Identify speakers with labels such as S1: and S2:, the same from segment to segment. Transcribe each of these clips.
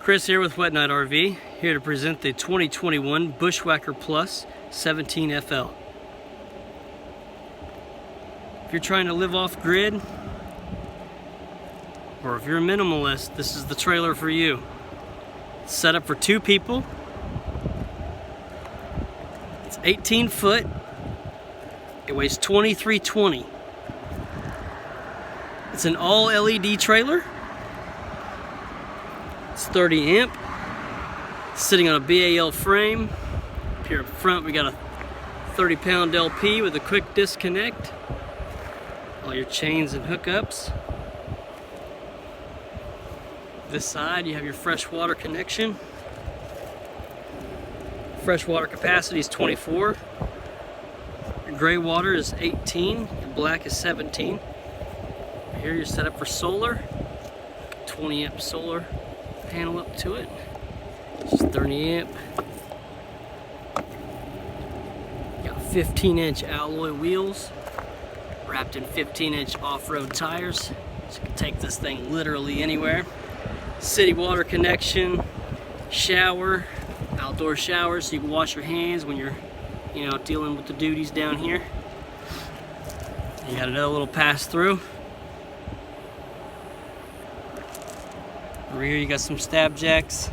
S1: Chris here with Wet Night RV, here to present the 2021 Bushwhacker Plus 17FL. If you're trying to live off grid, or if you're a minimalist, this is the trailer for you. It's set up for 2 people. It's 18 foot. It weighs 2320. It's an all LED trailer. It's 30 amp, sitting on a BAL frame. Up here up front we got a 30-pound LP with a quick disconnect. All your chains and hookups. This side you have your freshwater connection. Freshwater capacity is 24. Your gray water is 18, your black is 17. Here you're set up for solar. 20 amp solar panel up to it. Just 30 amp. Got 15-inch alloy wheels wrapped in 15-inch off-road tires. So you can take this thing literally anywhere. City water connection, shower, outdoor shower so you can wash your hands when you're, dealing with the duties down here. You got another little pass through. Over here you got some stab jacks,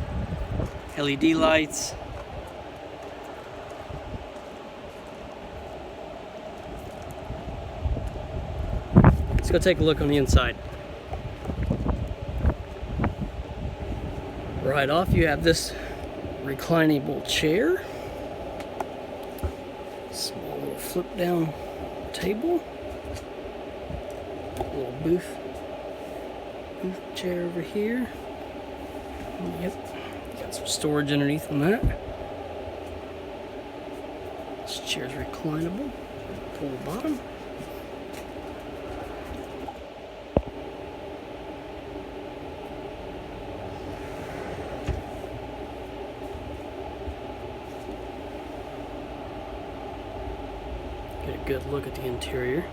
S1: LED lights. Let's go take a look on the inside. Right off you have this reclinable chair. Small little flip down table. Little booth chair over here. Yep, got some storage underneath on that. This chair's reclinable. Pull the bottom. Get a good look at the interior.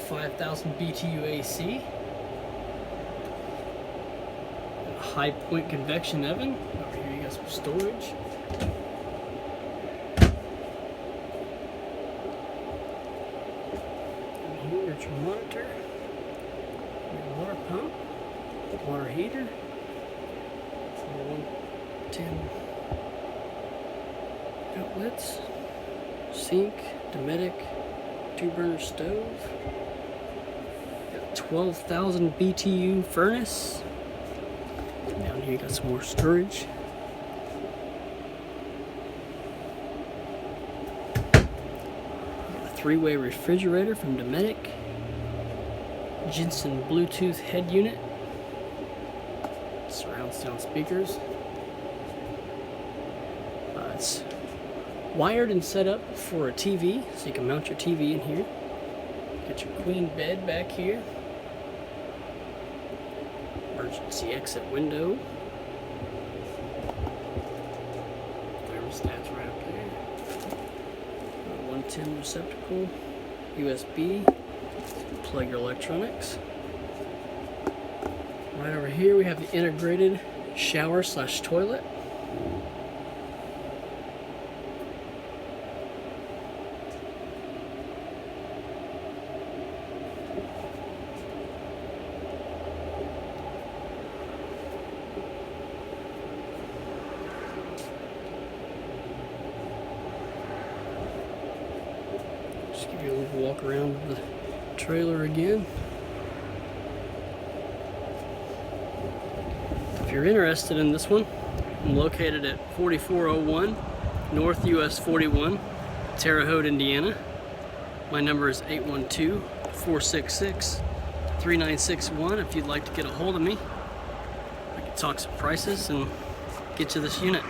S1: 5,000 BTU AC. A high point convection oven. Over here you got some storage. And here's your monitor. Your water pump. Water heater. 110 outlets. Sink. Dometic. 2-burner stove. 12,000 BTU furnace. Down here you got some more storage. A 3-way refrigerator from Dometic. Jensen Bluetooth head unit. Surround sound speakers. It's wired and set up for a TV, so you can mount your TV in here. Got your queen bed back here. Emergency exit window. Thermostat's right up there. 110 receptacle. USB. Plug your electronics. Right over here we have the integrated shower/toilet. Just give you a little walk around the trailer again. If you're interested in this one, I'm located at 4401 North US 41, Terre, Haute, Indiana. My number is 812-466-3961 if you'd like to get a hold of me. I can talk some prices and get you this unit.